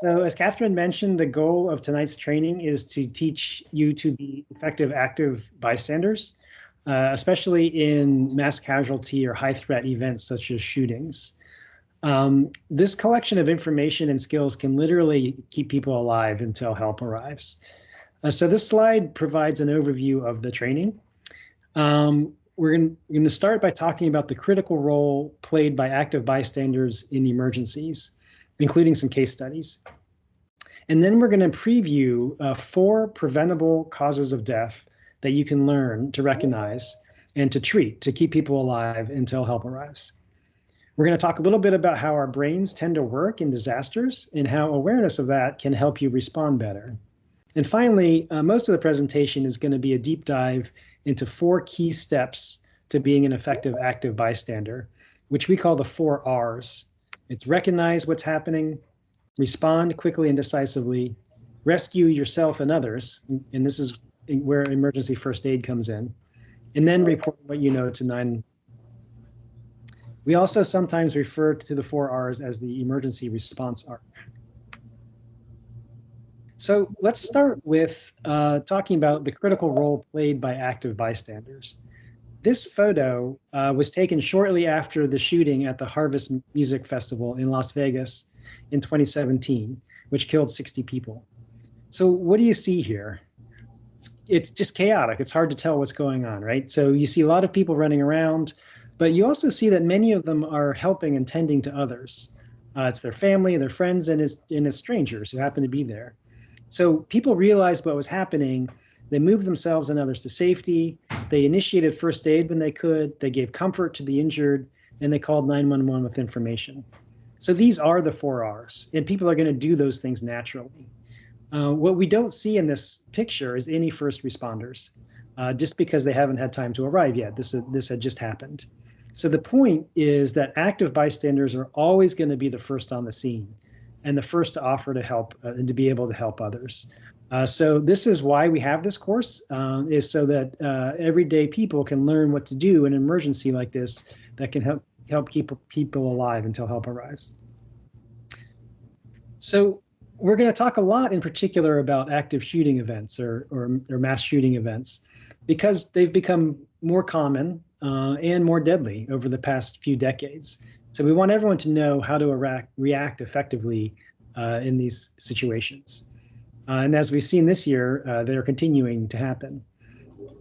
So as Catherine mentioned, the goal of tonight's training is to teach you to be effective active bystanders, especially in mass casualty or high threat events such as shootings. This collection of information and skills can literally keep people alive until help arrives. So this slide provides an overview of the training. We're going to start by talking about the critical role played by active bystanders in emergencies, including some case studies. And then we're going to preview 4 preventable causes of death that you can learn to recognize and to treat to keep people alive until help arrives. We're going to talk a little bit about how our brains tend to work in disasters and how awareness of that can help you respond better. And finally, most of the presentation is going to be a deep dive into 4 key steps to being an effective active bystander, which we call the 4R's. It's recognize what's happening, respond quickly and decisively, rescue yourself and others, and this is where emergency first aid comes in, and then report what you know to 911. We also sometimes refer to the 4R's as the emergency response arc. So let's start with talking about the critical role played by active bystanders. This photo was taken shortly after the shooting at the Harvest Music Festival in Las Vegas in 2017, which killed 60 people. So what do you see here? It's just chaotic. It's hard to tell what's going on, right? So you see a lot of people running around, but you also see that many of them are helping and tending to others. It's their family, their friends, and it's strangers who happen to be there. So people realized what was happening. They moved themselves and others to safety. They initiated first aid when they could. They gave comfort to the injured, and they called 911 with information. So these are the 4R's, and people are going to do those things naturally. What we don't see in this picture is any first responders, just because they haven't had time to arrive yet. This had just happened. So the point is that active bystanders are always going to be the first on the scene and the first to offer to help and to be able to help others. So this is why we have this course, is so that everyday people can learn what to do in an emergency like this that can help keep people alive until help arrives. So we're going to talk a lot in particular about active shooting events or mass shooting events because they've become more common and more deadly over the past few decades. So we want everyone to know how to react effectively in these situations. And as we've seen this year, they're continuing to happen.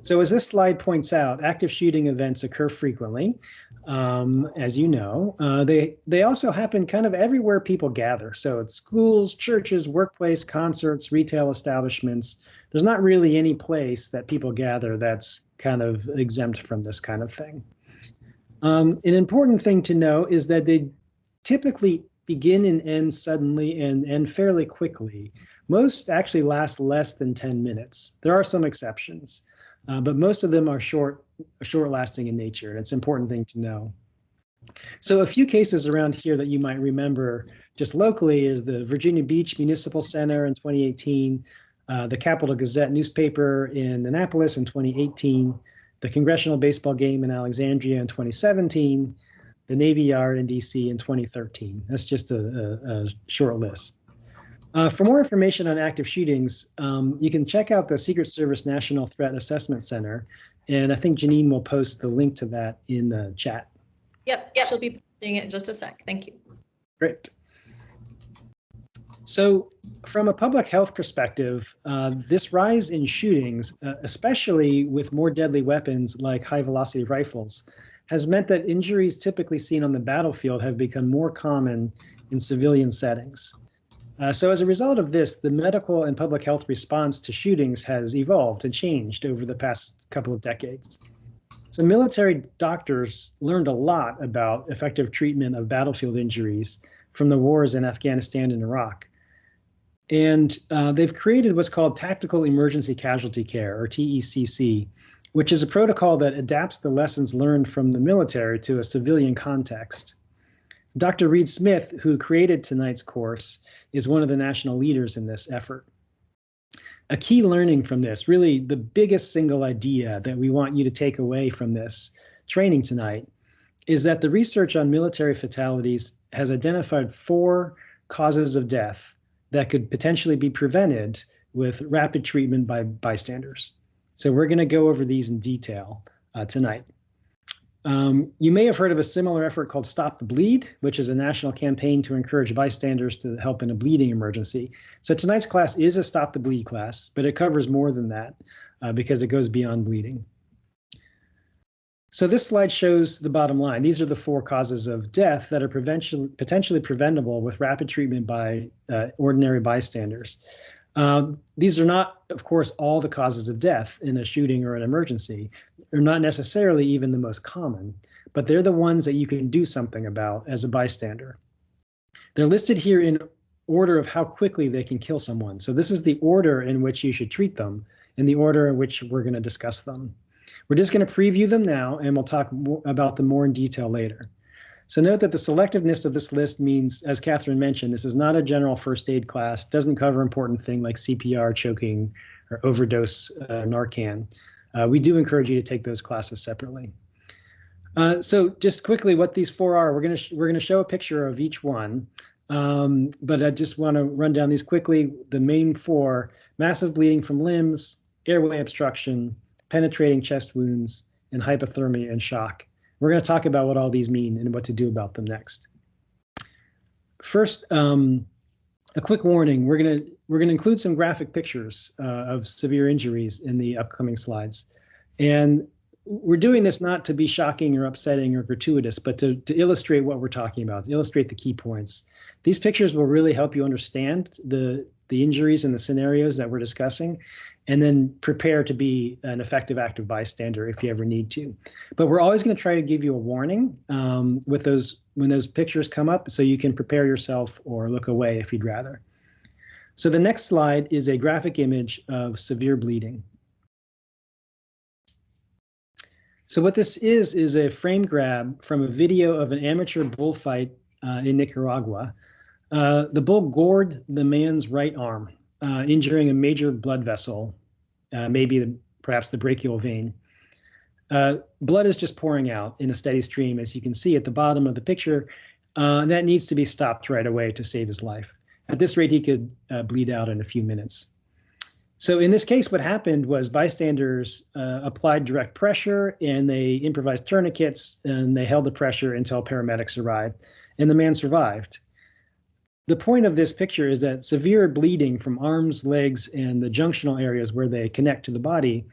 So as this slide points out, active shooting events occur frequently, as you know. They also happen kind of everywhere people gather. So at schools, churches, workplace, concerts, retail establishments. There's not really any place that people gather that's kind of exempt from this kind of thing. An important thing to know is that they typically begin and end suddenly and end fairly quickly. Most actually last less than 10 minutes. There are some exceptions, but most of them are short-lasting in nature, and it's an important thing to know. So a few cases around here that you might remember just locally is the Virginia Beach Municipal Center in 2018, the Capital Gazette newspaper in Annapolis in 2018, the Congressional Baseball Game in Alexandria in 2017, the Navy Yard in DC in 2013. That's just a short list. For more information on active shootings, you can check out the Secret Service National Threat Assessment Center, and I think Janine will post the link to that in the chat. Yep, she'll be posting it in just a sec. Thank you. Great. So from a public health perspective, this rise in shootings, especially with more deadly weapons like high-velocity rifles, has meant that injuries typically seen on the battlefield have become more common in civilian settings. So as a result of this, the medical and public health response to shootings has evolved and changed over the past couple of decades. So military doctors learned a lot about effective treatment of battlefield injuries from the wars in Afghanistan and Iraq. And they've created what's called Tactical Emergency Casualty Care, or TECC, which is a protocol that adapts the lessons learned from the military to a civilian context. Dr. Reed Smith, who created tonight's course, is one of the national leaders in this effort. A key learning from this, really the biggest single idea that we want you to take away from this training tonight, is that the research on military fatalities has identified 4 causes of death that could potentially be prevented with rapid treatment by bystanders. So we're going to go over these in detail tonight. You may have heard of a similar effort called Stop the Bleed, which is a national campaign to encourage bystanders to help in a bleeding emergency. So tonight's class is a Stop the Bleed class, but it covers more than that because it goes beyond bleeding. So this slide shows the bottom line. These are the 4 causes of death that are potentially preventable with rapid treatment by ordinary bystanders. These are not, of course, all the causes of death in a shooting or an emergency. They're not necessarily even the most common, but they're the ones that you can do something about as a bystander. They're listed here in order of how quickly they can kill someone. So this is the order in which you should treat them, and the order in which we're going to discuss them. We're just going to preview them now, and we'll talk about them more in detail later. So note that the selectiveness of this list means, as Catherine mentioned, this is not a general first aid class, doesn't cover important things like CPR, choking, or overdose Narcan. We do encourage you to take those classes separately. So just quickly what these 4 are, we're going to show a picture of each one, but I just want to run down these quickly. The main 4, massive bleeding from limbs, airway obstruction, penetrating chest wounds, and hypothermia and shock. We're going to talk about what all these mean and what to do about them next. First, a quick warning, we're going to include some graphic pictures of severe injuries in the upcoming slides. And we're doing this not to be shocking or upsetting or gratuitous, but to illustrate what we're talking about, to illustrate the key points. These pictures will really help you understand the injuries and the scenarios that we're discussing, and then prepare to be an effective active bystander if you ever need to. But we're always going to try to give you a warning with those when those pictures come up, so you can prepare yourself or look away if you'd rather. So the next slide is a graphic image of severe bleeding. So what this is a frame grab from a video of an amateur bullfight in Nicaragua. The bull gored the man's right arm, injuring a major blood vessel, perhaps the brachial vein. Blood is just pouring out in a steady stream, as you can see at the bottom of the picture. That needs to be stopped right away to save his life. At this rate, he could bleed out in a few minutes. So in this case, what happened was bystanders applied direct pressure, and they improvised tourniquets, and they held the pressure until paramedics arrived, and the man survived. The point of this picture is that severe bleeding from arms, legs, and the junctional areas where they connect to the body,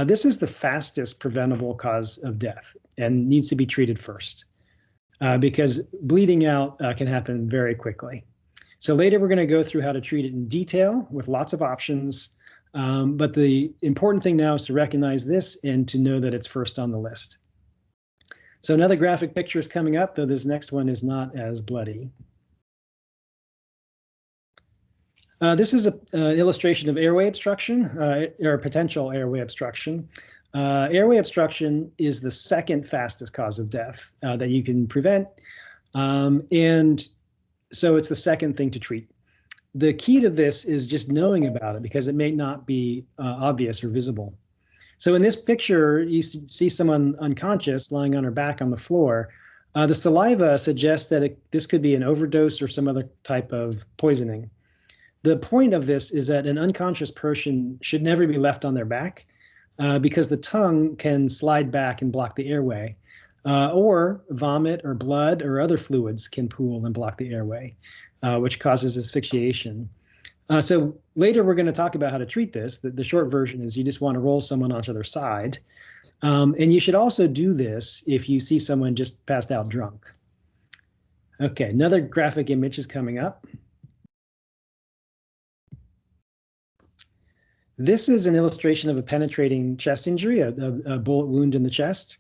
this is the fastest preventable cause of death and needs to be treated first because bleeding out can happen very quickly. So later we're going to go through how to treat it in detail with lots of options, but the important thing now is to recognize this and to know that it's first on the list. So another graphic picture is coming up, though this next one is not as bloody. This is an illustration of airway obstruction, or potential airway obstruction. Airway obstruction is the second fastest cause of death that you can prevent, and so it's the second thing to treat. The key to this is just knowing about it because it may not be obvious or visible. So in this picture, you see someone unconscious lying on her back on the floor. The saliva suggests that this could be an overdose or some other type of poisoning. The point of this is that an unconscious person should never be left on their back because the tongue can slide back and block the airway, or vomit or blood or other fluids can pool and block the airway, which causes asphyxiation. So later we're going to talk about how to treat this. The short version is you just want to roll someone onto their side. And you should also do this if you see someone just passed out drunk. Okay, another graphic image is coming up. This is an illustration of a penetrating chest injury, a bullet wound in the chest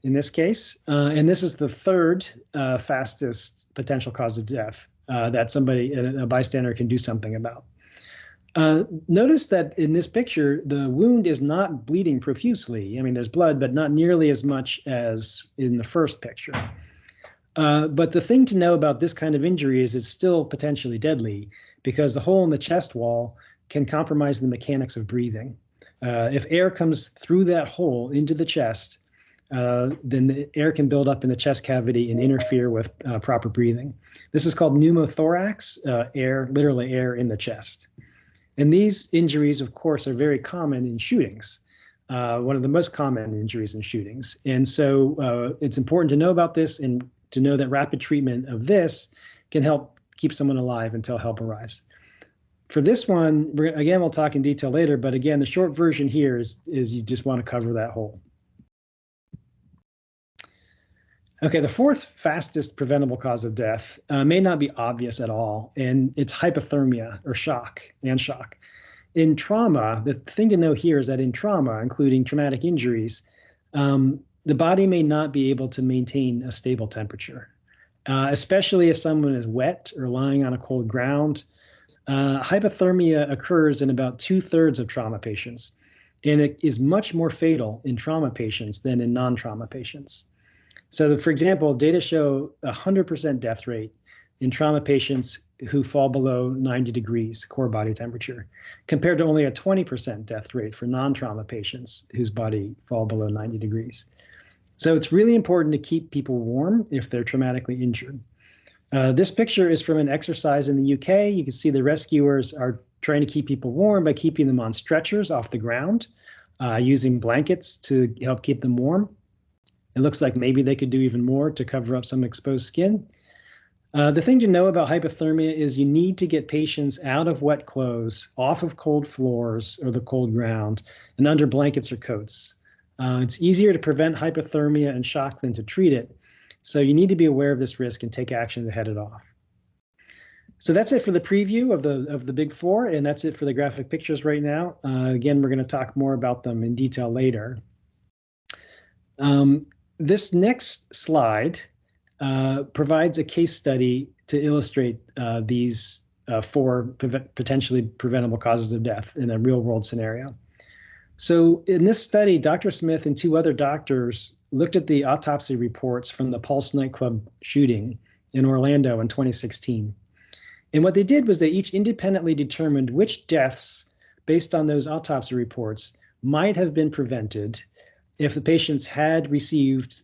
in this case. And this is the third fastest potential cause of death that a bystander can do something about. Notice that in this picture, the wound is not bleeding profusely. I mean, there's blood, but not nearly as much as in the first picture. But the thing to know about this kind of injury is it's still potentially deadly because the hole in the chest wall can compromise the mechanics of breathing. If air comes through that hole into the chest, then the air can build up in the chest cavity and interfere with proper breathing. This is called pneumothorax, literally air in the chest. And these injuries, of course, are very common in shootings, one of the most common injuries in shootings. And so it's important to know about this and to know that rapid treatment of this can help keep someone alive until help arrives. For this one, again, we'll talk in detail later, but again, the short version here is you just want to cover that hole. Okay, the fourth fastest preventable cause of death may not be obvious at all, and it's hypothermia or shock. In trauma, the thing to know here is that in trauma, including traumatic injuries, the body may not be able to maintain a stable temperature, especially if someone is wet or lying on a cold ground. Hypothermia occurs in about 2/3 of trauma patients, and it is much more fatal in trauma patients than in non-trauma patients. So, for example, data show 100% death rate in trauma patients who fall below 90 degrees core body temperature, compared to only a 20% death rate for non-trauma patients whose body fall below 90 degrees. So it's really important to keep people warm if they're traumatically injured. This picture is from an exercise in the UK. You can see the rescuers are trying to keep people warm by keeping them on stretchers off the ground, using blankets to help keep them warm. It looks like maybe they could do even more to cover up some exposed skin. The thing to know about hypothermia is you need to get patients out of wet clothes, off of cold floors or the cold ground, and under blankets or coats. It's easier to prevent hypothermia and shock than to treat it. So you need to be aware of this risk and take action to head it off. So that's it for the preview of the big four, and that's it for the graphic pictures right now. Again, we're going to talk more about them in detail later. This next slide provides a case study to illustrate these four potentially preventable causes of death in a real-world scenario. So in this study, Dr. Smith and two other doctors looked at the autopsy reports from the Pulse nightclub shooting in Orlando in 2016. And what they did was they each independently determined which deaths, based on those autopsy reports, might have been prevented if the patients had received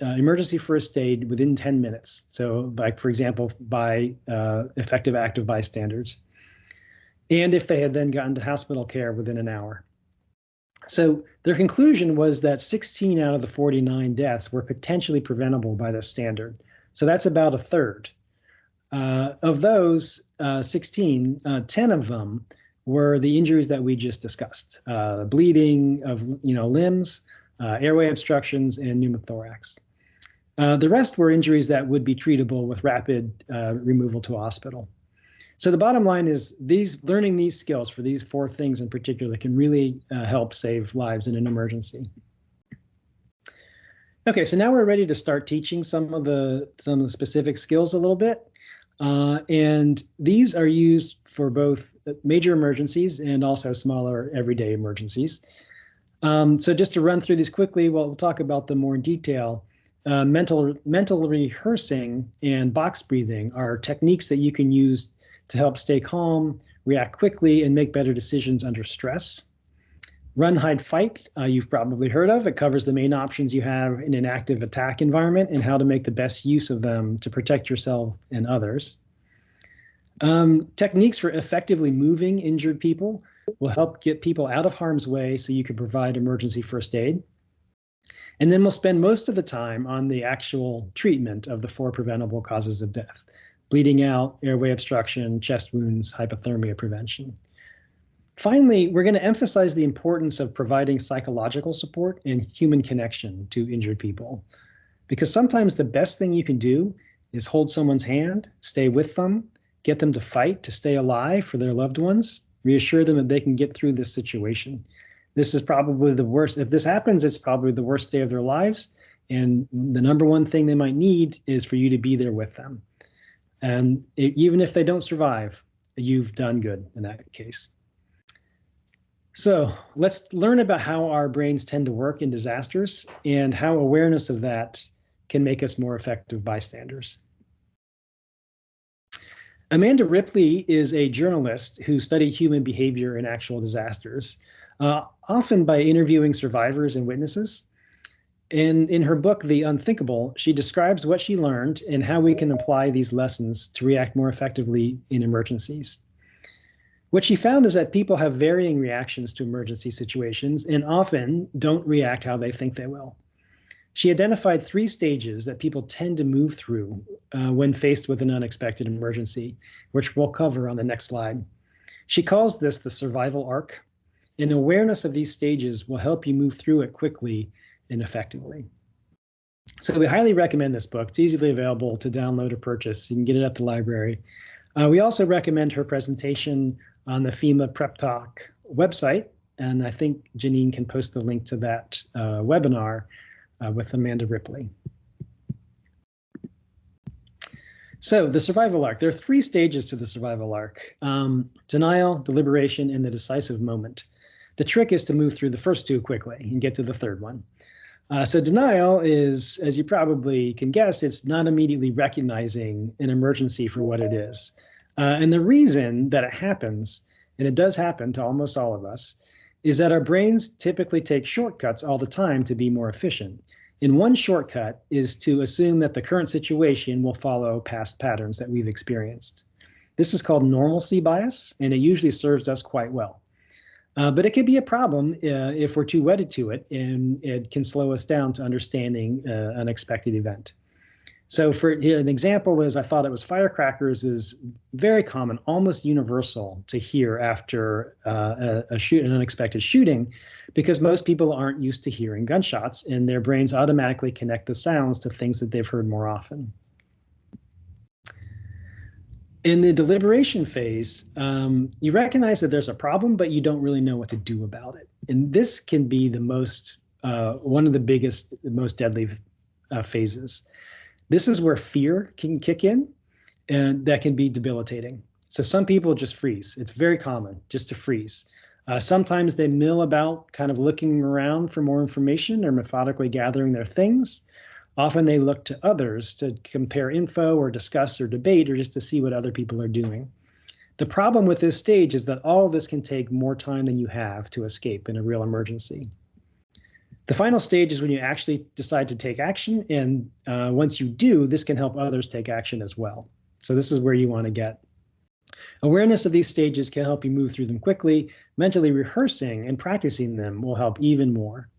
emergency first aid within 10 minutes. So like, for example, by effective active bystanders. And if they had then gotten to hospital care within an hour. So their conclusion was that 16 out of the 49 deaths were potentially preventable by this standard. So that's about a third. Of those 16, 10 of them were the injuries that we just discussed, bleeding of limbs, airway obstructions, and pneumothorax. The rest were injuries that would be treatable with rapid removal to a hospital. So the bottom line is learning these skills for these four things in particular can really help save lives in an emergency. Okay, so now we're ready to start teaching some of the specific skills a little bit. And these are used for both major emergencies and also smaller everyday emergencies. So just to run through these quickly, we'll talk about them more in detail. Mental rehearsing and box breathing are techniques that you can use to help stay calm, react quickly, and make better decisions under stress. Run, hide, fight, you've probably heard of. It covers the main options you have in an active attack environment and how to make the best use of them to protect yourself and others. Techniques for effectively moving injured people will help get people out of harm's way so you can provide emergency first aid. And then we'll spend most of the time on the actual treatment of the four preventable causes of death: bleeding out, airway obstruction, chest wounds, hypothermia prevention. Finally, we're going to emphasize the importance of providing psychological support and human connection to injured people, because sometimes the best thing you can do is hold someone's hand, stay with them, get them to fight to stay alive for their loved ones, reassure them that they can get through this situation. This is probably the worst. If this happens, it's probably the worst day of their lives. And the number one thing they might need is for you to be there with them. And even if they don't survive, you've done good in that case. So let's learn about how our brains tend to work in disasters and how awareness of that can make us more effective bystanders. Amanda Ripley is a journalist who studied human behavior in actual disasters, often by interviewing survivors and witnesses. And in her book, The Unthinkable, she describes what she learned and how we can apply these lessons to react more effectively in emergencies. What she found is that people have varying reactions to emergency situations and often don't react how they think they will. She identified 3 stages that people tend to move through when faced with an unexpected emergency, which we'll cover on the next slide. She calls this the survival arc, and awareness of these stages will help you move through it quickly and effectively. So we highly recommend this book. It's easily available to download or purchase. You can get it at the library. We also recommend her presentation on the FEMA Prep Talk website, and I think Janine can post the link to that webinar with Amanda Ripley. So the survival arc, there are 3 stages to the survival arc: denial, deliberation, and the decisive moment. The trick is to move through the first 2 quickly and get to the 3rd one. So denial is, as you probably can guess, it's not immediately recognizing an emergency for what it is. And the reason that it happens, and it does happen to almost all of us, is that our brains typically take shortcuts all the time to be more efficient. And one shortcut is to assume that the current situation will follow past patterns that we've experienced. This is called normalcy bias, and it usually serves us quite well. But it could be a problem if we're too wedded to it, and it can slow us down to understanding an unexpected event. So for an example is, I thought it was firecrackers is very common, almost universal to hear after an unexpected shooting, because most people aren't used to hearing gunshots, and their brains automatically connect the sounds to things that they've heard more often. In the deliberation phase, you recognize that there's a problem, but you don't really know what to do about it. And this can be the most, one of the biggest, most deadly phases. This is where fear can kick in, and that can be debilitating. So some people just freeze. It's very common just to freeze. Sometimes they mill about, kind of looking around for more information or methodically gathering their things. Often they look to others to compare info or discuss or debate, or just to see what other people are doing. The problem with this stage is that all of this can take more time than you have to escape in a real emergency. The final stage is when you actually decide to take action, and once you do, this can help others take action as well. So this is where you want to get. Awareness of these stages can help you move through them quickly. Mentally rehearsing and practicing them will help even more.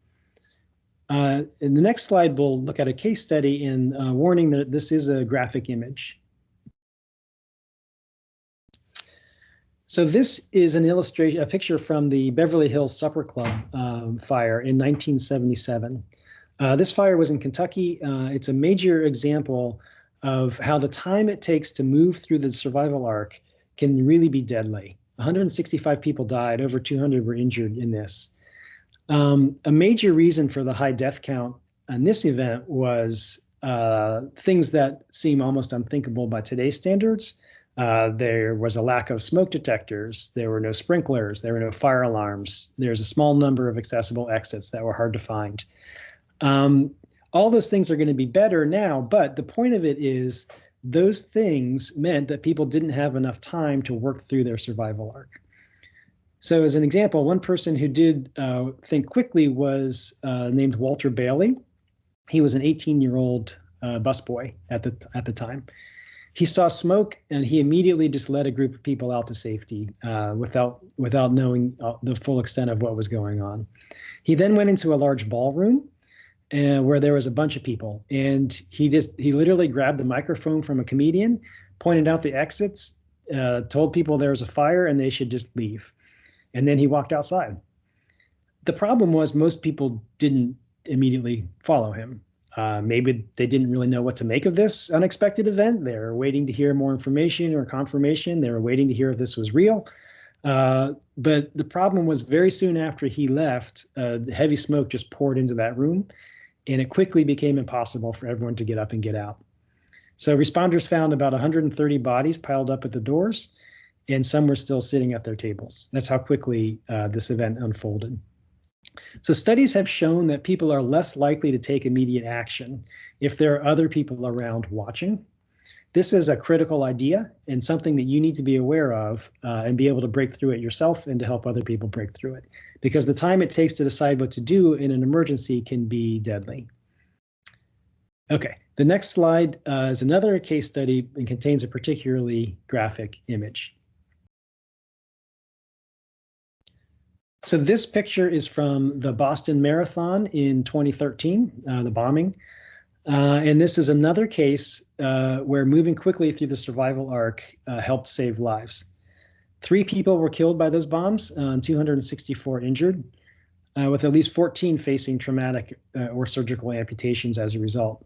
In the next slide, we'll look at a case study, and warning that this is a graphic image. So this is an illustration, a picture from the Beverly Hills Supper Club fire in 1977. This fire was in Kentucky. It's a major example of how the time it takes to move through the survival arc can really be deadly. 165 people died, over 200 were injured in this. A major reason for the high death count on this event was things that seem almost unthinkable by today's standards. There was a lack of smoke detectors. There were no sprinklers. There were no fire alarms. There's a small number of accessible exits that were hard to find. All those things are going to be better now, but the point of it is those things meant that people didn't have enough time to work through their survival arc. So as an example, one person who did think quickly was named Walter Bailey. He was an 18-year-old busboy at the time. He saw smoke, and he immediately just led a group of people out to safety without knowing the full extent of what was going on. He then went into a large ballroom where there was a bunch of people, and he literally grabbed the microphone from a comedian, pointed out the exits, told people there was a fire and they should just leave. And then he walked outside. The problem was most people didn't immediately follow him. Maybe they didn't really know what to make of this unexpected event. They were waiting to hear more information or confirmation. They were waiting to hear if this was real. But the problem was very soon after he left, heavy smoke just poured into that room, and it quickly became impossible for everyone to get up and get out. So responders found about 130 bodies piled up at the doors, and some were still sitting at their tables. That's how quickly this event unfolded. So studies have shown that people are less likely to take immediate action if there are other people around watching. This is a critical idea and something that you need to be aware of and be able to break through it yourself and to help other people break through it, because the time it takes to decide what to do in an emergency can be deadly. Okay, the next slide is another case study and contains a particularly graphic image. So this picture is from the Boston Marathon in 2013, the bombing. And this is another case where moving quickly through the survival arc helped save lives. 3 people were killed by those bombs and 264 injured, with at least 14 facing traumatic or surgical amputations as a result.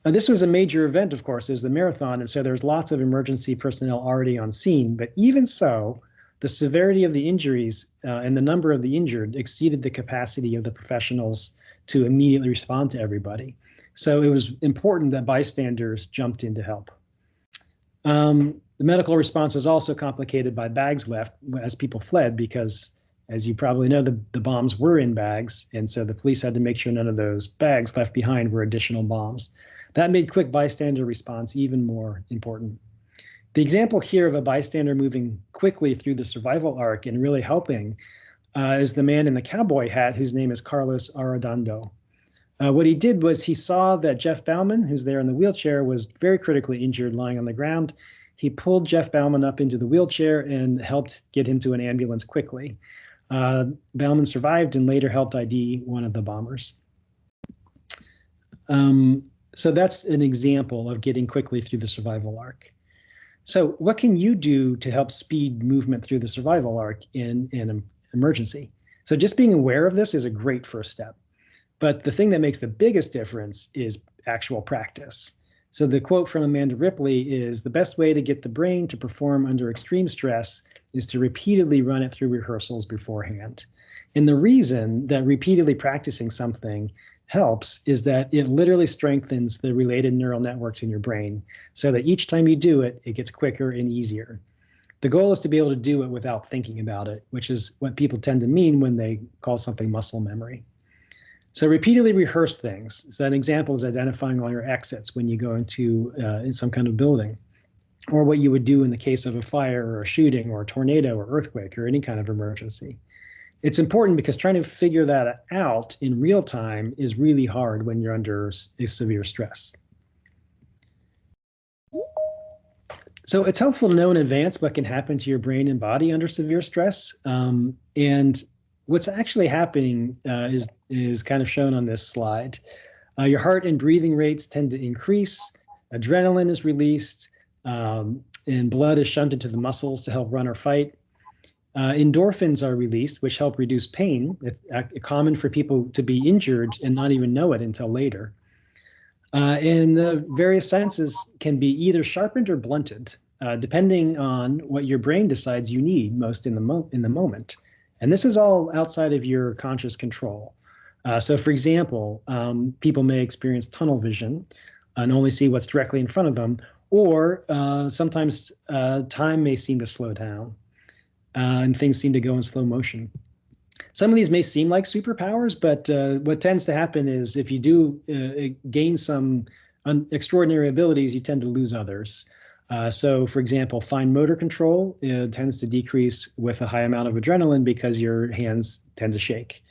This was a major event, of course, is the marathon, and so there's lots of emergency personnel already on scene. But even so, the severity of the injuries and the number of the injured exceeded the capacity of the professionals to immediately respond to everybody. So it was important that bystanders jumped in to help. The medical response was also complicated by bags left as people fled because, as you probably know, the bombs were in bags, and so the police had to make sure none of those bags left behind were additional bombs. That made quick bystander response even more important. The example here of a bystander moving quickly through the survival arc and really helping is the man in the cowboy hat whose name is Carlos Arredondo. What he did was he saw that Jeff Bauman, who's there in the wheelchair, was very critically injured lying on the ground. He pulled Jeff Bauman up into the wheelchair and helped get him to an ambulance quickly. Bauman survived and later helped ID one of the bombers. So that's an example of getting quickly through the survival arc. So what can you do to help speed movement through the survival arc in an emergency? So just being aware of this is a great first step. But the thing that makes the biggest difference is actual practice. So the quote from Amanda Ripley is, "The best way to get the brain to perform under extreme stress is to repeatedly run it through rehearsals beforehand." And the reason that repeatedly practicing something helps is that it literally strengthens the related neural networks in your brain so that each time you do it, it gets quicker and easier. The goal is to be able to do it without thinking about it, which is what people tend to mean when they call something muscle memory. So repeatedly rehearse things. So an example is identifying all your exits when you go into in some kind of building, or what you would do in the case of a fire or a shooting or a tornado or earthquake or any kind of emergency. It's important because trying to figure that out in real time is really hard when you're under severe stress. So it's helpful to know in advance what can happen to your brain and body under severe stress. And what's actually happening is kind of shown on this slide. Your heart and breathing rates tend to increase, adrenaline is released, and blood is shunted to the muscles to help run or fight. Endorphins are released, which help reduce pain. It's common for people to be injured and not even know it until later. And the various senses can be either sharpened or blunted, depending on what your brain decides you need most in the moment. And this is all outside of your conscious control. So for example, people may experience tunnel vision and only see what's directly in front of them, or sometimes time may seem to slow down. And things seem to go in slow motion. Some of these may seem like superpowers, but what tends to happen is if you do gain some extraordinary abilities, you tend to lose others. So for example, fine motor control tends to decrease with a high amount of adrenaline because your hands tend to shake.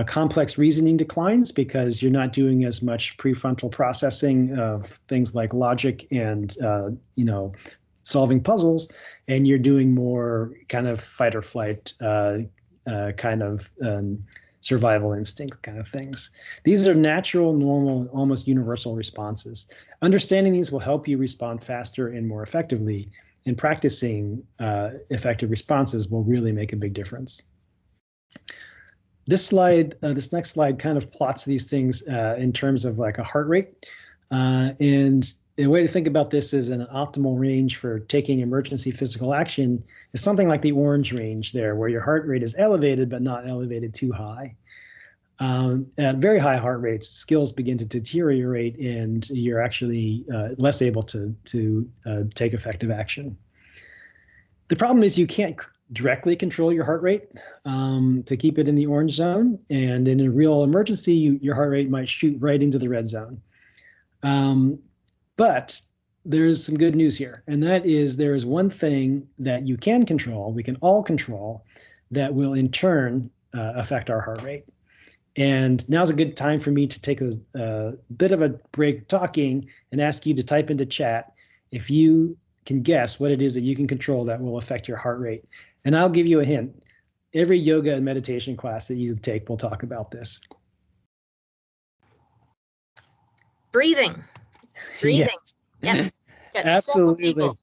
Complex reasoning declines because you're not doing as much prefrontal processing of things like logic and solving puzzles, and you're doing more kind of fight or flight kind of survival instinct kind of things. These are natural, normal, almost universal responses. Understanding these will help you respond faster and more effectively, and practicing effective responses will really make a big difference. This slide, this next slide kind of plots these things in terms of like a heart rate. And the way to think about this is an optimal range for taking emergency physical action is something like the orange range there, where your heart rate is elevated, but not elevated too high. At very high heart rates, skills begin to deteriorate and you're actually less able to take effective action. The problem is you can't directly control your heart rate to keep it in the orange zone. And in a real emergency, your heart rate might shoot right into the red zone. But there's some good news here, and that is there is one thing that you can control, we can all control, that will in turn affect our heart rate. And now's a good time for me to take a bit of a break talking and ask you to type into chat if you can guess what it is that you can control that will affect your heart rate. And I'll give you a hint. Every yoga and meditation class that you take will talk about this. Breathing. Breathing. Yes. Got Absolutely. several people.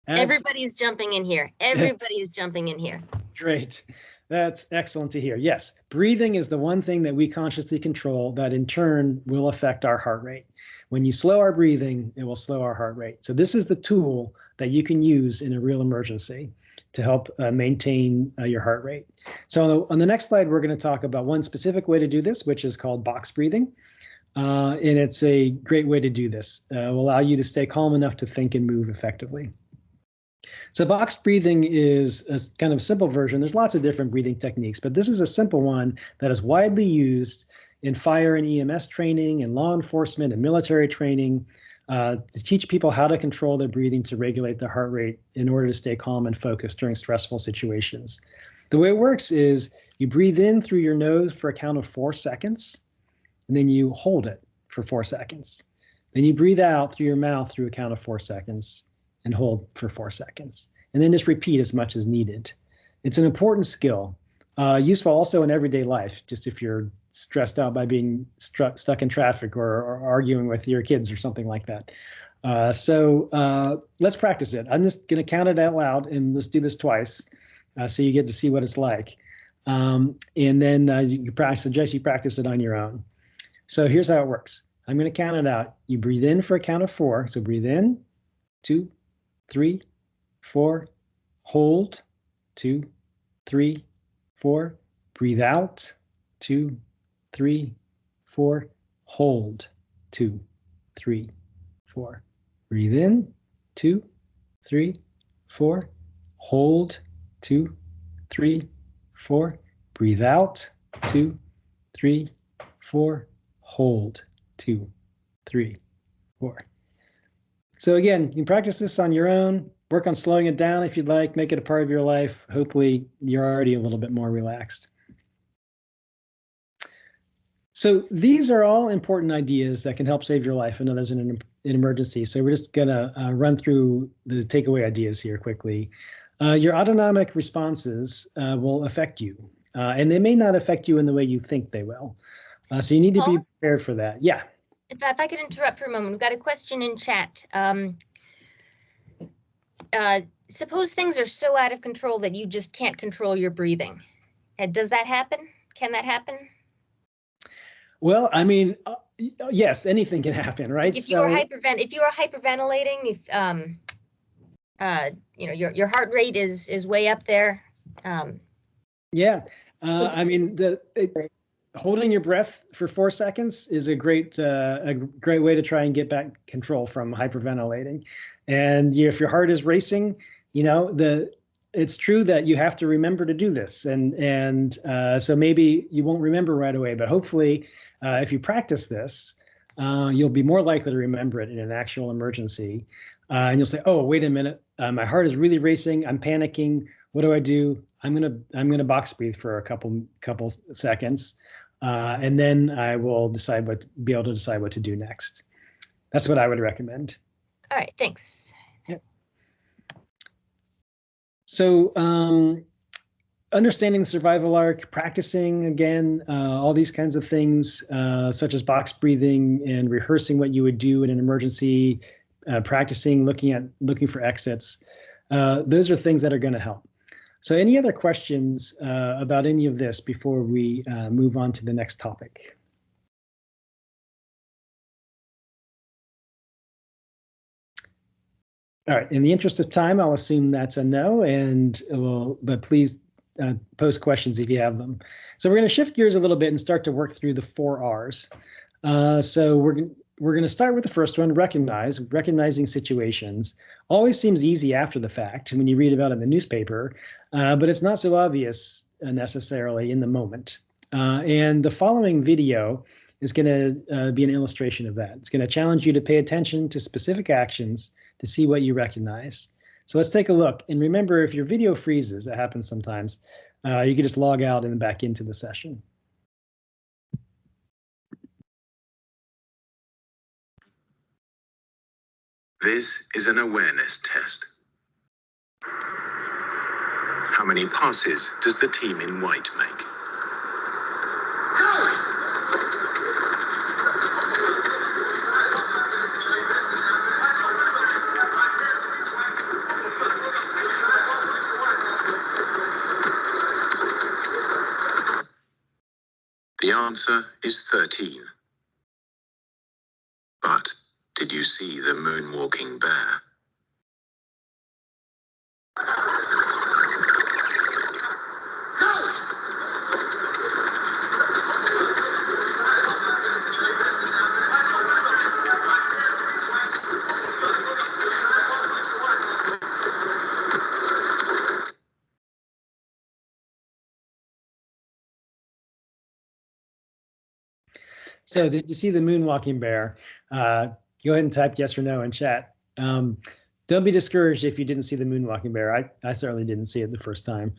Everybody's jumping in here. Everybody's jumping in here. Great. That's excellent to hear. Yes, breathing is the one thing that we consciously control that in turn will affect our heart rate. When you slow our breathing, it will slow our heart rate. So this is the tool that you can use in a real emergency to help maintain your heart rate. So on the next slide, we're going to talk about one specific way to do this, which is called box breathing. And it's a great way to do this. It will allow you to stay calm enough to think and move effectively. So box breathing is a kind of simple version. There's lots of different breathing techniques, but this is a simple one that is widely used in fire and EMS training and law enforcement and military training to teach people how to control their breathing to regulate their heart rate in order to stay calm and focused during stressful situations. The way it works is you breathe in through your nose for a count of 4 seconds, and then you hold it for 4 seconds. Then you breathe out through your mouth through a count of 4 seconds and hold for 4 seconds. And then just repeat as much as needed. It's an important skill, useful also in everyday life, just if you're stressed out by being stuck in traffic or arguing with your kids or something like that. So let's practice it. I'm just going to count it out loud, and let's do this twice so you get to see what it's like. And then I suggest you practice it on your own. So here's how it works. I'm going to count it out. You breathe in for a count of 4. So breathe in, 2, 3, 4, hold, 2, 3, 4, breathe out, 2, 3, 4, hold, 2, 3, 4, breathe in, 2, 3, 4, hold, 2, 3, 4, breathe out, 2, 3, 4, hold, 2, 3, 4. So again, you can practice this on your own, work on slowing it down if you'd like, make it a part of your life. Hopefully you're already a little bit more relaxed. So these are all important ideas that can help save your life and others in an emergency. So we're just gonna run through the takeaway ideas here quickly. Your autonomic responses will affect you, and they may not affect you in the way you think they will. So you need to be prepared for that. Yeah. If I could interrupt for a moment, we've got a question in chat. Suppose things are so out of control that you just can't control your breathing. Does that happen? Can that happen? Well, I mean, yes, anything can happen, right? Like if you are hyperventilating, if you know your heart rate is way up there. Yeah, I mean holding your breath for 4 seconds is a great way to try and get back control from hyperventilating. And if your heart is racing, you know, it's true that you have to remember to do this. And so maybe you won't remember right away, but hopefully if you practice this, you'll be more likely to remember it in an actual emergency. And you'll say, oh, wait a minute, my heart is really racing. I'm panicking. What do? I'm gonna box breathe for a couple seconds, and then I will be able to decide what to do next. That's what I would recommend. All right, thanks. Yeah. So understanding the survival arc, practicing again, all these kinds of things, such as box breathing and rehearsing what you would do in an emergency, practicing looking for exits. Those are things that are going to help. So any other questions about any of this before we move on to the next topic? All right, in the interest of time, I'll assume that's a no, but please post questions if you have them. So we're going to shift gears a little bit and start to work through the 4R's. So we're going to start with the first one, recognizing situations. Always seems easy after the fact when you read about it in the newspaper, but it's not so obvious necessarily in the moment. And the following video is going to be an illustration of that. It's going to challenge you to pay attention to specific actions to see what you recognize. So let's take a look. And remember, if your video freezes, that happens sometimes, you can just log out and back into the session. This is an awareness test. How many passes does the team in white make? The answer is 13. But did you see the moonwalking bear? So did you see the moonwalking bear? Go ahead and type yes or no in chat. Don't be discouraged if you didn't see the moonwalking bear. I certainly didn't see it the first time.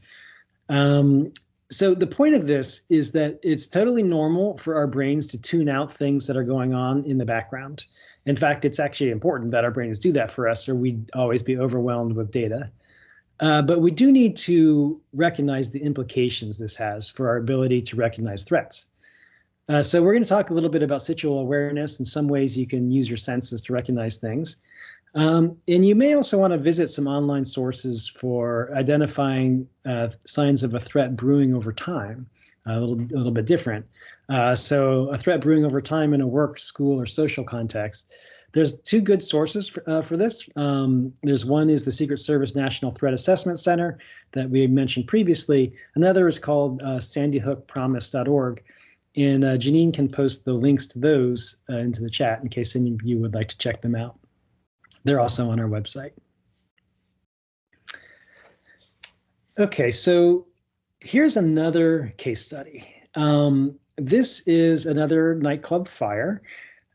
So the point of this is that it's totally normal for our brains to tune out things that are going on in the background. In fact, it's actually important that our brains do that for us, or we'd always be overwhelmed with data. But we do need to recognize the implications this has for our ability to recognize threats. So we're going to talk a little bit about situational awareness and some ways you can use your senses to recognize things. And you may also want to visit some online sources for identifying signs of a threat brewing over time, a little bit different. So a threat brewing over time in a work, school, or social context. There's two good sources for this. There's one is the Secret Service National Threat Assessment Center that we mentioned previously. Another is called sandyhookpromise.org. And Janine can post the links to those into the chat in case any of you would like to check them out. They're also on our website. Okay, so here's another case study. This is another nightclub fire.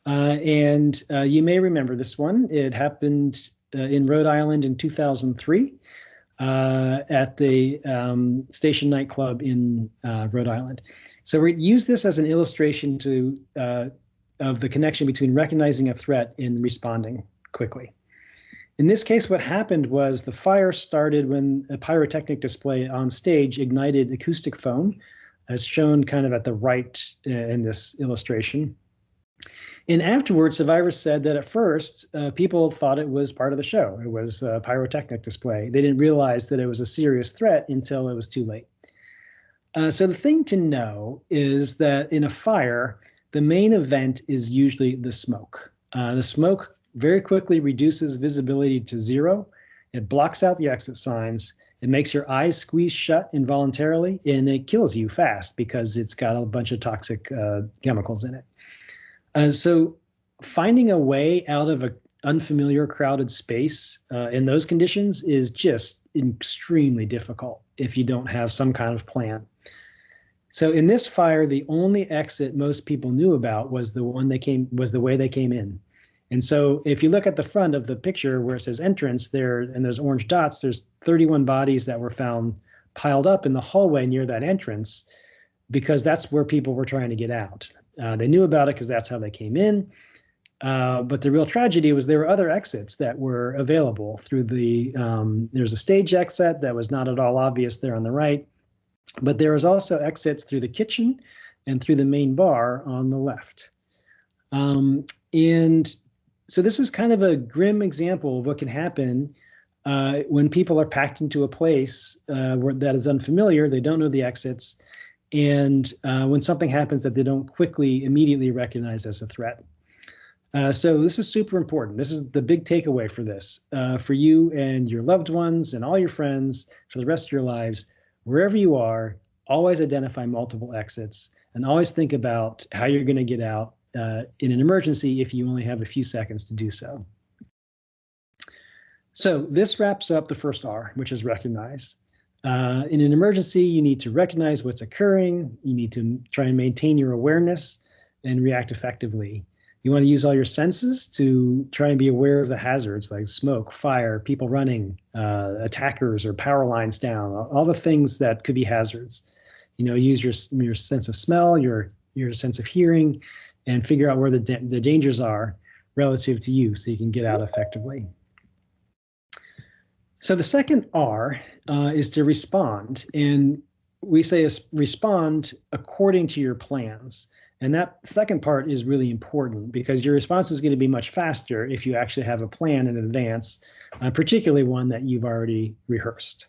And you may remember this one. It happened in Rhode Island in 2003 at the Station nightclub in Rhode Island. So we use this as an illustration of the connection between recognizing a threat and responding quickly. In this case, what happened was the fire started when a pyrotechnic display on stage ignited acoustic foam, as shown kind of at the right in this illustration. And afterwards, survivors said that at first, people thought it was part of the show. It was a pyrotechnic display. They didn't realize that it was a serious threat until it was too late. So the thing to know is that in a fire, the main event is usually the smoke. The smoke very quickly reduces visibility to zero. It blocks out the exit signs. It makes your eyes squeeze shut involuntarily, and it kills you fast because it's got a bunch of toxic chemicals in it. So finding a way out of an unfamiliar crowded space in those conditions is just extremely difficult if you don't have some kind of plan. So in this fire, the only exit most people knew about was the way they came in. And so if you look at the front of the picture where it says entrance there and those orange dots, there's 31 bodies that were found piled up in the hallway near that entrance because that's where people were trying to get out. They knew about it because that's how they came in. But the real tragedy was there were other exits that were available through there's a stage exit that was not at all obvious there on the right. But there was also exits through the kitchen and through the main bar on the left. And so this is kind of a grim example of what can happen when people are packed into a place that is unfamiliar, they don't know the exits, and when something happens that they don't immediately recognize as a threat. So this is super important. This is the big takeaway for this. For you and your loved ones and all your friends for the rest of your lives, wherever you are, always identify multiple exits and always think about how you're going to get out in an emergency if you only have a few seconds to do so. So this wraps up the first R, which is recognize. In an emergency, you need to recognize what's occurring. You need to try and maintain your awareness and react effectively. You want to use all your senses to try and be aware of the hazards like smoke, fire, people running, attackers or power lines down, all the things that could be hazards. Use your sense of smell, your sense of hearing, and figure out where the dangers are. relative to you so you can get out effectively. So the second R is to respond. And we say respond according to your plans. And that second part is really important because your response is going to be much faster if you actually have a plan in advance, particularly one that you've already rehearsed.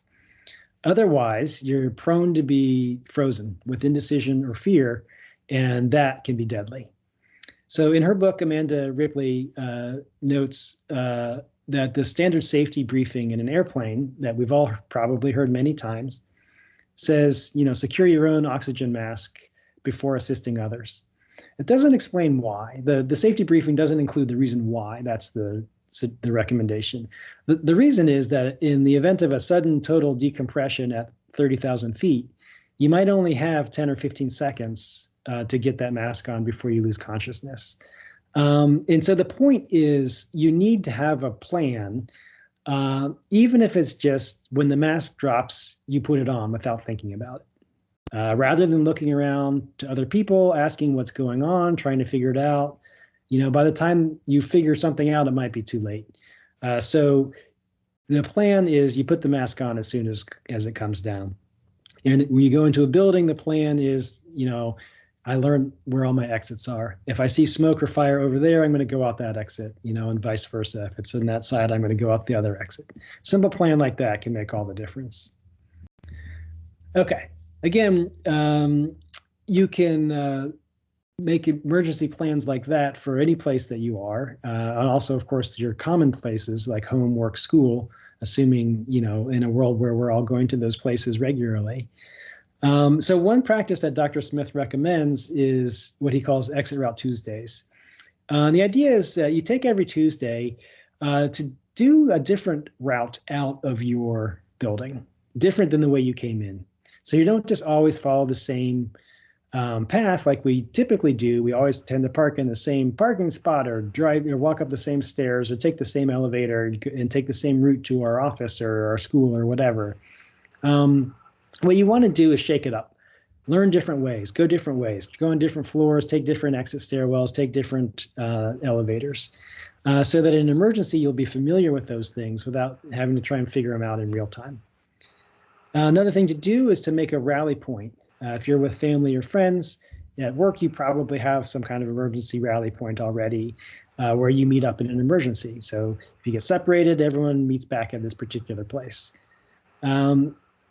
Otherwise, you're prone to be frozen with indecision or fear, and that can be deadly. So in her book, Amanda Ripley notes that the standard safety briefing in an airplane that we've all probably heard many times says, secure your own oxygen mask before assisting others. It doesn't explain why. The safety briefing doesn't include the reason why. That's the recommendation. The reason is that in the event of a sudden total decompression at 30,000 feet, you might only have 10 or 15 seconds to get that mask on before you lose consciousness. And so the point is you need to have a plan, even if it's just when the mask drops, you put it on without thinking about it. Rather than looking around to other people, asking what's going on, trying to figure it out, by the time you figure something out, it might be too late. So the plan is you put the mask on as soon as it comes down. And when you go into a building, the plan is, I learned where all my exits are. If I see smoke or fire over there, I'm going to go out that exit, and vice versa. If it's on that side, I'm going to go out the other exit. Simple plan like that can make all the difference. Okay. Again, you can make emergency plans like that for any place that you are. And also, of course, your common places like home, work, school, assuming, in a world where we're all going to those places regularly. So one practice that Dr. Smith recommends is what he calls Exit Route Tuesdays. The idea is that you take every Tuesday to do a different route out of your building, different than the way you came in. So you don't just always follow the same path like we typically do. We always tend to park in the same parking spot or drive or walk up the same stairs or take the same elevator and take the same route to our office or our school or whatever. What you want to do is shake it up. Learn different ways, go different ways, go on different floors, take different exit stairwells, take different elevators, so that in an emergency, you'll be familiar with those things without having to try and figure them out in real time. Another thing to do is to make a rally point. If you're with family or friends at work, you probably have some kind of emergency rally point already where you meet up in an emergency. So if you get separated, everyone meets back at this particular place.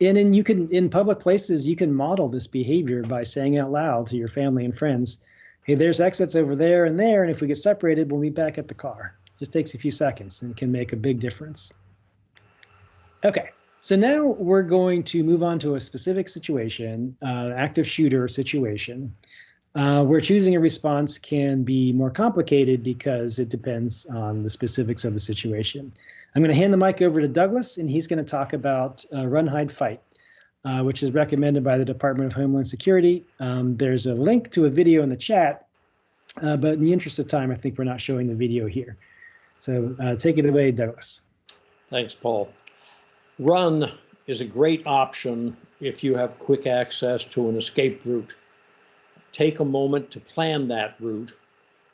And then you can, in public places, you can model this behavior by saying out loud to your family and friends, hey, there's exits over there, and if we get separated, we'll meet back at the car. Just takes a few seconds and can make a big difference. Okay, so now we're going to move on to a specific situation, active shooter situation, where choosing a response can be more complicated because it depends on the specifics of the situation. I'm going to hand the mic over to Douglas, and he's going to talk about Run, Hide, Fight, which is recommended by the Department of Homeland Security. There's a link to a video in the chat, but in the interest of time, I think we're not showing the video here. So take it away, Douglas. Thanks, Paul. Run is a great option if you have quick access to an escape route. Take a moment to plan that route.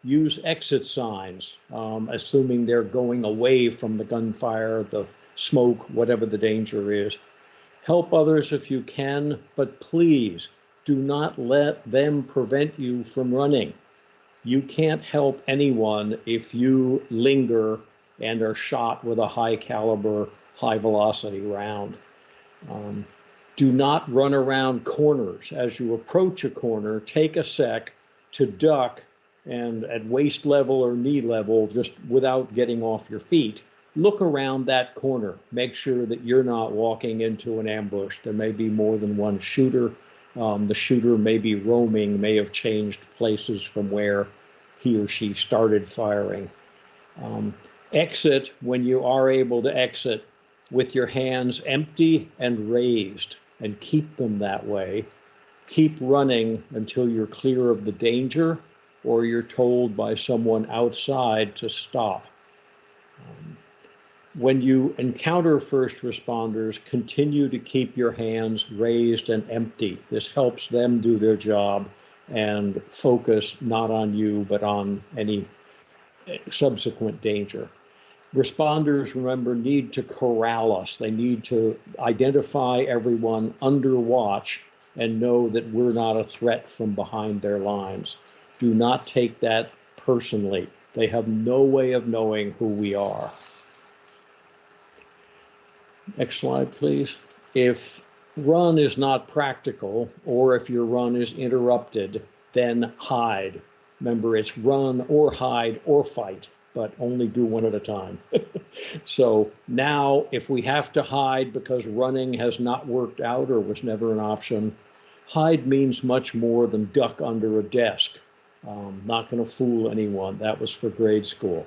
Use exit signs, assuming they're going away from the gunfire, the smoke, whatever the danger is. Help others if you can, but please do not let them prevent you from running. You can't help anyone if you linger and are shot with a high caliber, high velocity round. Do not run around corners. As you approach a corner, take a sec to duck and at waist level or knee level, just without getting off your feet, look around that corner. Make sure that you're not walking into an ambush. There may be more than one shooter. The shooter may be roaming, may have changed places from where he or she started firing. Exit when you are able to exit with your hands empty and raised, and keep them that way. Keep running until you're clear of the danger or you're told by someone outside to stop. When you encounter first responders, continue to keep your hands raised and empty. This helps them do their job and focus not on you, but on any subsequent danger. Responders, remember, need to corral us. They need to identify everyone under watch and know that we're not a threat from behind their lines. Do not take that personally. They have no way of knowing who we are. Next slide, please. If run is not practical, or if your run is interrupted, then hide. Remember, it's run or hide or fight, but only do one at a time. So now if we have to hide because running has not worked out or was never an option, hide means much more than duck under a desk. Not going to fool anyone. That was for grade school.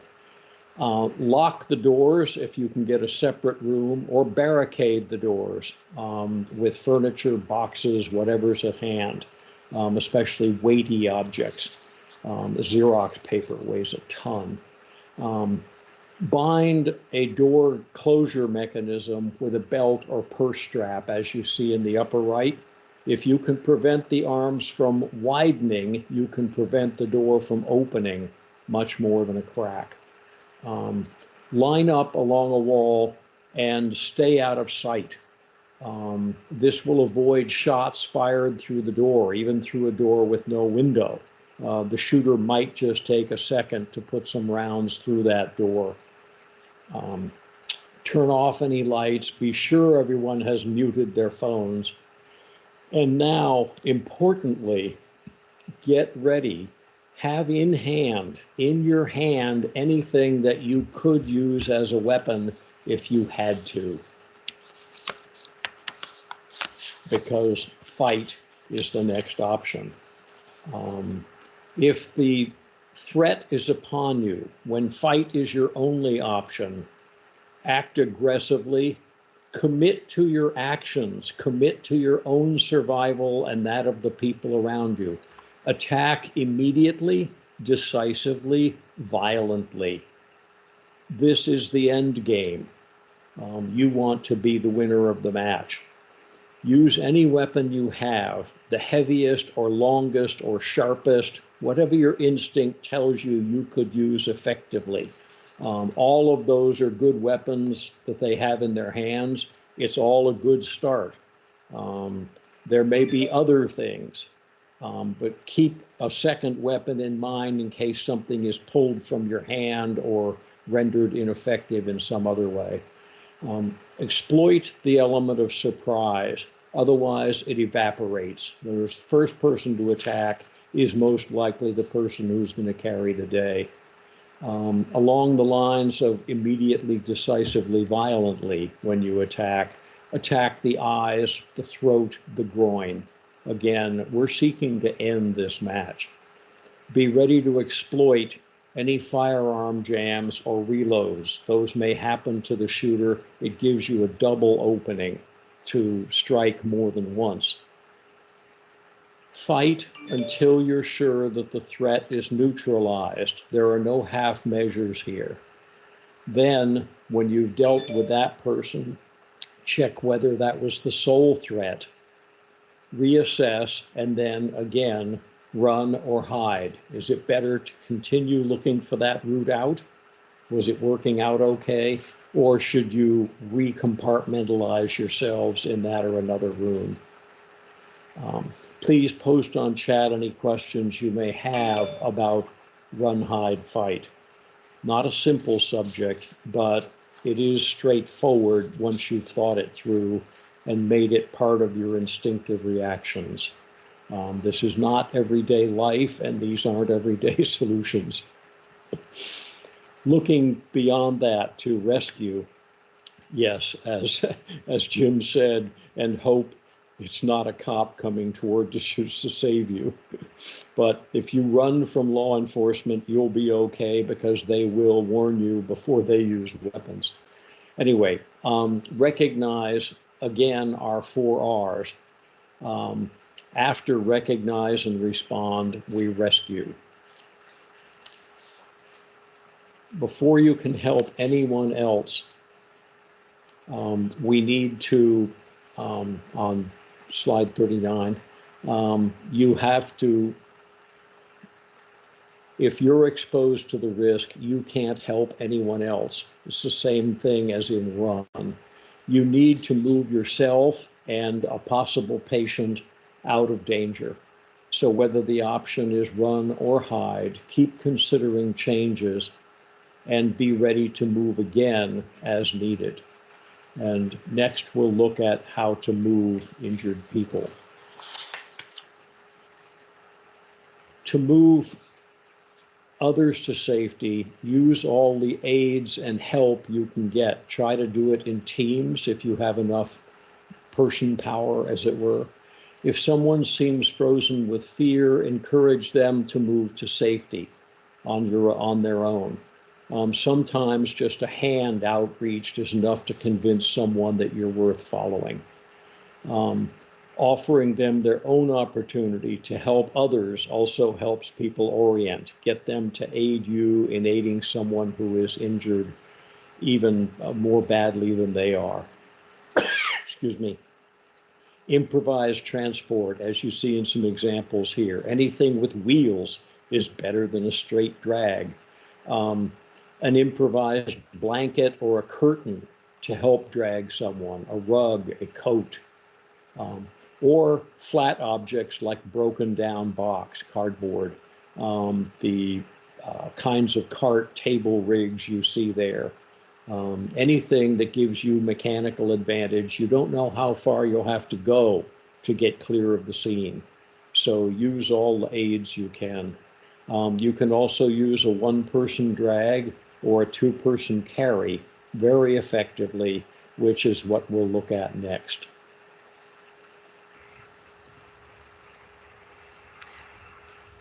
Lock the doors if you can get a separate room, or barricade the doors with furniture, boxes, whatever's at hand, especially weighty objects. Xerox paper weighs a ton. Bind a door closure mechanism with a belt or purse strap, as you see in the upper right. If you can prevent the arms from widening, you can prevent the door from opening much more than a crack. Line up along a wall and stay out of sight. This will avoid shots fired through the door, even through a door with no window. The shooter might just take a second to put some rounds through that door. Turn off any lights. Be sure everyone has muted their phones. And now, importantly, get ready. Have in your hand, anything that you could use as a weapon if you had to. Because fight is the next option. If the threat is upon you, when fight is your only option, act aggressively, commit to your actions, commit to your own survival and that of the people around you. Attack immediately, decisively, violently. This is the end game. You want to be the winner of the match. Use any weapon you have, the heaviest or longest or sharpest, whatever your instinct tells you you could use effectively. All of those are good weapons that they have in their hands. It's all a good start. There may be other things, but keep a second weapon in mind in case something is pulled from your hand or rendered ineffective in some other way. Exploit the element of surprise, otherwise it evaporates. The first person to attack is most likely the person who's going to carry the day. Along the lines of immediately, decisively, violently, when you attack the eyes, the throat, the groin. Again, we're seeking to end this match. Be ready to exploit any firearm jams or reloads. Those may happen to the shooter. It gives you a double opening to strike more than once. Fight until you're sure that the threat is neutralized. There are no half measures here. Then, when you've dealt with that person, check whether that was the sole threat, reassess, and then again, run or hide. Is it better to continue looking for that route out? Was it working out okay? Or should you recompartmentalize yourselves in that or another room? Please post on chat any questions you may have about run, hide, fight. Not a simple subject, but it is straightforward once you've thought it through and made it part of your instinctive reactions. This is not everyday life, and these aren't everyday solutions. Looking beyond that to rescue, yes, as Jim said, and hope it's not a cop coming toward to save you. But if you run from law enforcement, you'll be okay because they will warn you before they use weapons. Anyway, recognize, again, our 4R's. After recognize and respond, we rescue. Before you can help anyone else, we need to, on slide 39, you have to If you're exposed to the risk, you can't help anyone else. It's the same thing as in run. You need to move yourself and a possible patient out of danger. So whether the option is run or hide, keep considering changes and be ready to move again as needed. And next, we'll look at how to move injured people. To move others to safety, use all the aids and help you can get. Try to do it in teams if you have enough person power, as it were. If someone seems frozen with fear, encourage them to move to safety on their own. Sometimes just a hand outreached is enough to convince someone that you're worth following. Offering them their own opportunity to help others also helps people orient, get them to aid you in aiding someone who is injured even more badly than they are. Excuse me. Improvised transport, as you see in some examples here. Anything with wheels is better than a straight drag. An improvised blanket or a curtain to help drag someone, a rug, a coat, or flat objects like broken down box, cardboard, the kinds of cart table rigs you see there. Anything that gives you mechanical advantage. You don't know how far you'll have to go to get clear of the scene. So use all the aids you can. You can also use a one-person drag or a two-person carry very effectively, which is what we'll look at next.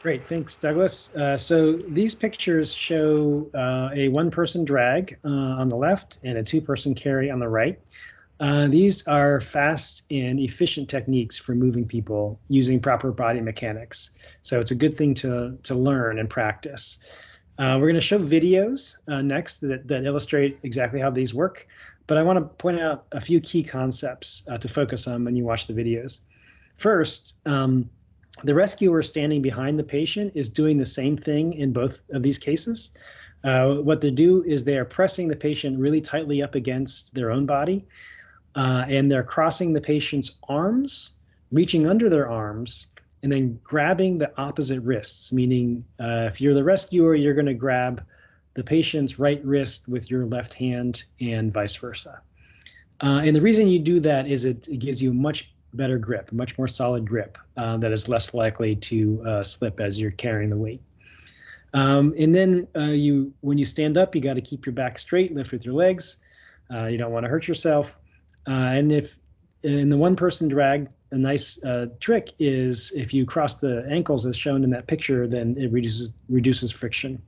Great, thanks, Douglas. So these pictures show a one-person drag on the left and a two-person carry on the right. These are fast and efficient techniques for moving people using proper body mechanics. So it's a good thing to learn and practice. We're going to show videos next that illustrate exactly how these work. But I want to point out a few key concepts to focus on when you watch the videos. First, the rescuer standing behind the patient is doing the same thing in both of these cases. What they do is they are pressing the patient really tightly up against their own body, and they're crossing the patient's arms, reaching under their arms, and then grabbing the opposite wrists, meaning if you're the rescuer, you're going to grab the patient's right wrist with your left hand and vice versa. And the reason you do that is it gives you much better grip, much more solid grip that is less likely to slip as you're carrying the weight. And then when you stand up, you got to keep your back straight, lift with your legs. You don't want to hurt yourself. And if in the one-person drag, a nice trick is if you cross the ankles as shown in that picture, then it reduces friction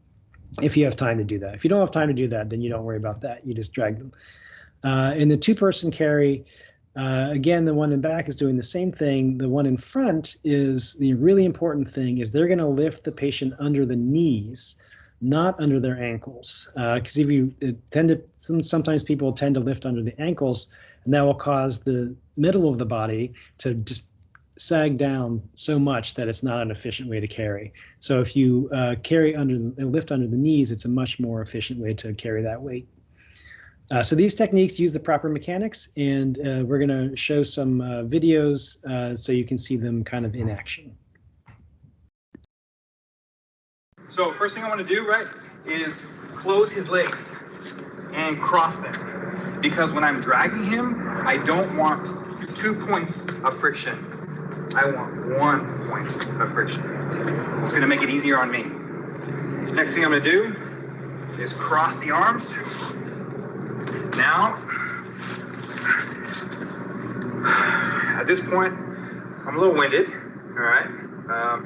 if you have time to do that. If you don't have time to do that, then you don't worry about that. You just drag them. In the two-person carry, again, the one in back is doing the same thing. The one in front is the really important thing is they're going to lift the patient under the knees, not under their ankles. Because sometimes people tend to lift under the ankles, and that will cause the middle of the body to just sag down so much that it's not an efficient way to carry. So if you lift under the knees, it's a much more efficient way to carry that weight. So these techniques use the proper mechanics, and we're going to show some videos so you can see them kind of in action. So first thing I want to do, right, is close his legs and cross them. Because when I'm dragging him, I don't want 2 points of friction. I want 1 point of friction. It's going to make it easier on me. Next thing I'm going to do is cross the arms. Now, at this point, I'm a little winded, all right,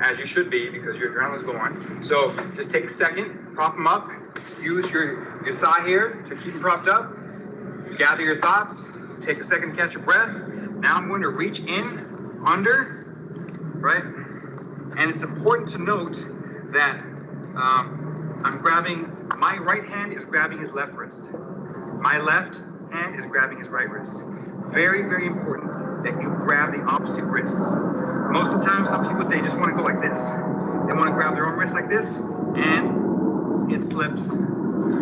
as you should be because your adrenaline's going. So just take a second, prop them up, use your thigh here to keep them propped up, gather your thoughts, take a second to catch your breath. Now I'm going to reach in, under, right, and it's important to note that I'm grabbing, my right hand is grabbing his left wrist. My left hand is grabbing his right wrist. Very, very important that you grab the opposite wrists. Most of the time, some people, they just want to go like this. They want to grab their own wrist like this. and it slips.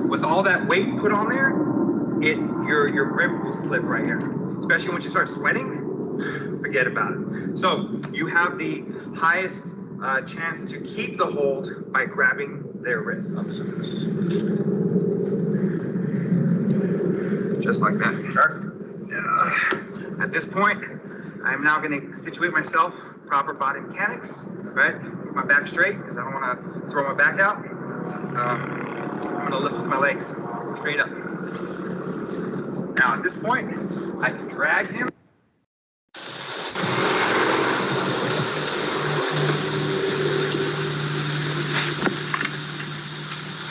With all that weight put on there, your grip will slip right here. Especially once you start sweating, forget about it. So you have the highest chance to keep the hold by grabbing their wrists. Just like that. At this point, I'm now going to situate myself, proper body mechanics, right? Keep my back straight because I don't want to throw my back out. I'm going to lift with my legs straight up. Now at this point, I can drag him.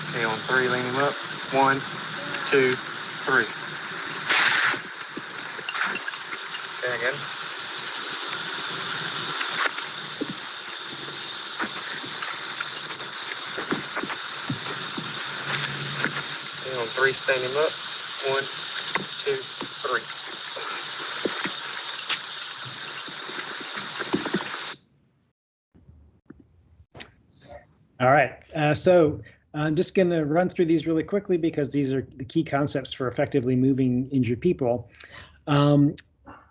Okay, on 3, lean him up. 1, 2, 3. Okay, again. Okay, on 3, stand him up. 1, 2, 3. All right, so I'm just going to run through these really quickly because these are the key concepts for effectively moving injured people.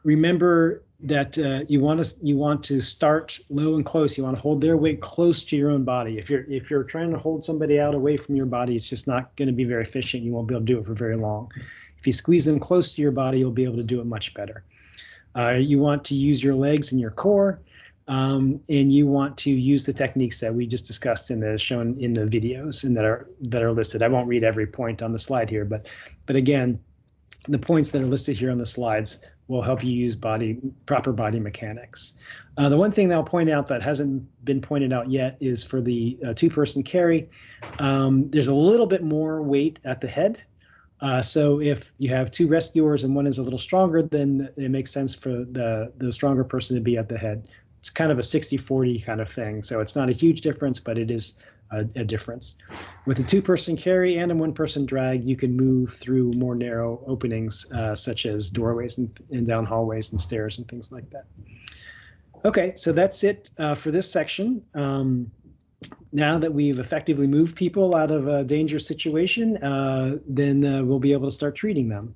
Remember that you want to start low and close. You want to hold their weight close to your own body. If you're trying to hold somebody out away from your body, it's just not going to be very efficient. You won't be able to do it for very long. If you squeeze them close to your body, you'll be able to do it much better. You want to use your legs and your core. And you want to use the techniques that we just discussed shown in the videos and that are listed. I won't read every point on the slide here, but again, the points that are listed here on the slides will help you use proper body mechanics. The one thing that I'll point out that hasn't been pointed out yet is for the 2-person carry. There's a little bit more weight at the head. So if you have 2 rescuers and one is a little stronger, then it makes sense for the stronger person to be at the head. It's kind of a 60-40 kind of thing. So it's not a huge difference, but it is a difference. With a 2-person carry and a 1-person drag, you can move through more narrow openings, such as doorways and down hallways and stairs and things like that. Okay, so that's it for this section. Now that we've effectively moved people out of a dangerous situation, then we'll be able to start treating them.